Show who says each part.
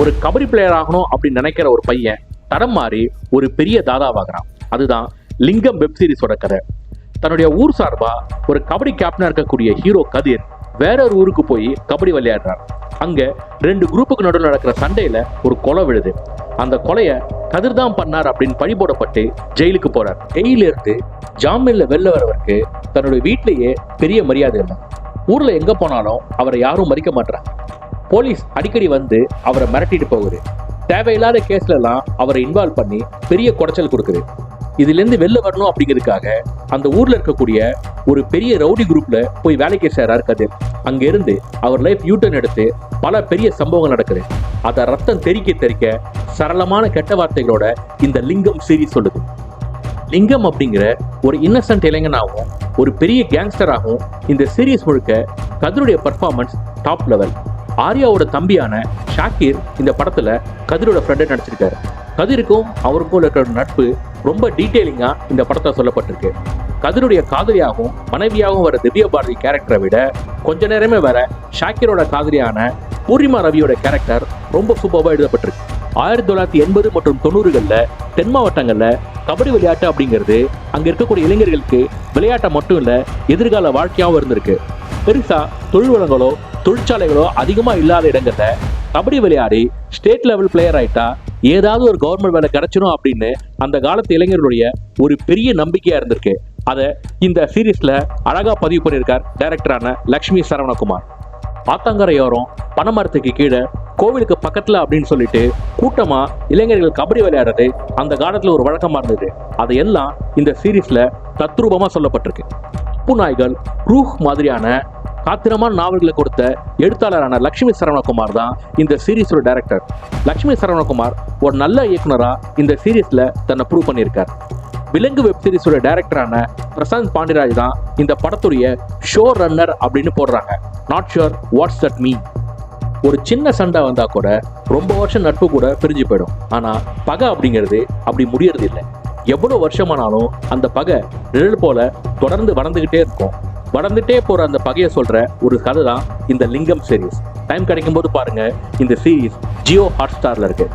Speaker 1: ஒரு கபடி பிளேயர் ஆகணும் அப்படின்னு நினைக்கிற ஒரு பையன் தடம் மாறி ஒரு பெரிய தாதாவாகிறான். அதுதான் லிங்கம் வெப் சீரிஸோட கதை. தன்னுடைய ஊர் சார்பா ஒரு கபடி கேப்டனா இருக்கக்கூடிய ஹீரோ கதிர் வேற ஒரு ஊருக்கு போய் கபடி விளையாடுறார். அங்க 2 குரூப்புக்கு நடுவில் நடக்கிற சண்டையில ஒரு கொலை விழுது. அந்த கொலைய கதிர் தான் பண்ணார் அப்படின்னு பழி போடப்பட்டு ஜெயிலுக்கு போறார். ஜெயில இருந்து ஜாமீன்ல வெளில வரவருக்கு தன்னுடைய வீட்டிலேயே பெரிய மரியாதை இல்லை. ஊர்ல எங்க போனாலும் அவரை யாரும் மதிக்க மாட்டாங்க. போலீஸ் அடிக்கடி வந்து அவரை மிரட்டிட்டு போகுது. தேவையில்லாத கேஸ்ல எல்லாம் அவரை இன்வால்வ் பண்ணி பெரிய குடைச்சல் கொடுக்குது. இதுல இருந்து வெளில வரணும் அப்படிங்கிறதுக்காக அந்த ஊர்ல இருக்கக்கூடிய ஒரு பெரிய ரவுடி குரூப்ல போய் வேலைக்கு சேர்றார் கதிர். அங்க இருந்து அவர் லைஃப் யூட்டர்ன் எடுத்து பல பெரிய சம்பவங்கள் நடக்குது. அதை ரத்தம் தெறிக்க சரளமான கெட்ட வார்த்தைகளோட இந்த லிங்கம் சீரிஸ் சொல்லுது. லிங்கம் அப்படிங்கிற ஒரு இன்னசென்ட் இளைஞனாகவும் ஒரு பெரிய கேங்ஸ்டராகவும் இந்த சீரிஸ் முழுக்க கதிருடைய பர்ஃபார்மன்ஸ் டாப் லெவல். ஆர்யாவோட தம்பியான ஷாக்கிர் இந்த படத்துல கதிரோட ஃப்ரெண்டை நடிச்சிருக்காரு. கதிருக்கும் அவருக்கும் இருக்கிற நட்பு ரொம்ப டீட்டெயிலிங்கா இந்த படத்தை சொல்லப்பட்டிருக்கு. கதிருடைய காதலியாகவும் மனைவியாகவும் வர திவ்ய பாரதி கேரக்டரை விட கொஞ்ச நேரமே வர ஷாக்கிரோட காதலியான பூர்ணிமா ரவியோட கேரக்டர் ரொம்ப சூப்பராக எழுதப்பட்டிருக்கு. 1980 மற்றும் 90களில் தென் மாவட்டங்களில் கபடி விளையாட்டு அப்படிங்கிறது அங்கே இருக்கக்கூடிய இளைஞர்களுக்கு விளையாட்டை மட்டும் இல்லை, எதிர்கால வாழ்க்கையாகவும் இருந்திருக்கு. பெருசா தொழில் வளங்களோ தொழிற்சாலைகளோ அதிகமா இல்லாத இடங்கள்ல கபடி விளையாடி ஸ்டேட் லெவல் பிளேயர் ஆயிட்டா ஏதாவது ஒரு கவர்மெண்ட் வேலை கிடைச்சிடும் அப்படின்னு அந்த காலத்து இளைஞர்களுடைய ஒரு பெரிய நம்பிக்கையா இருந்திருக்கு. அதை இந்த சீரீஸ்ல அழகா பதிவு பண்ணியிருக்கார் டைரக்டரான லக்ஷ்மி சரவணகுமார். ஆத்தங்கரையோரம் பனைமரத்துக்கு கீழே கோவிலுக்கு பக்கத்துல அப்படின்னு சொல்லிட்டு கூட்டமா இளைஞர்கள் கபடி விளையாடுறது அந்த காலத்துல ஒரு வழக்கமா இருந்தது. அதையெல்லாம் இந்த சீரீஸ்ல தத்ரூபமா சொல்லப்பட்டிருக்கு. நாய்கள் ரூஹ் மாதிரியான காத்திரமான நாவல்களை கொடுத்த எழுத்தாளரான லக்ஷ்மி சரவணகுமார் தான் இந்த சீரீஸோட டைரக்டர். லக்ஷ்மி சரவணகுமார் ஒரு நல்ல இயக்குனரா இந்த சீரீஸ்ல தன்னை ப்ரூவ் பண்ணியிருக்கார். விலங்கு வெப் சீரிஸோட டைரக்டரான பிரசாந்த் பாண்டிராஜ் தான் இந்த படத்துடைய ஷோ ரன்னர் அப்படின்னு போடுறாங்க. Not sure what's that mean. ஒரு சின்ன சண்டை வந்தா கூட ரொம்ப வருஷம் நட்பு கூட பிரிஞ்சு போயிடும். ஆனா பகை அப்படிங்கிறது அப்படி முடியறது இல்லை. எவ்வளவு வருஷமானாலும் அந்த பகை நிழல் போல தொடர்ந்து வளர்ந்துகிட்டே இருக்கும். வளர்ந்துட்டே போற அந்த பகையை சொல்ற ஒரு கதை தான் இந்த லிங்கம் சீரீஸ். டைம் கிடைக்கும் போது பாருங்க. இந்த சீரீஸ் ஜியோ ஹாட்ஸ்டார்ல இருக்கு.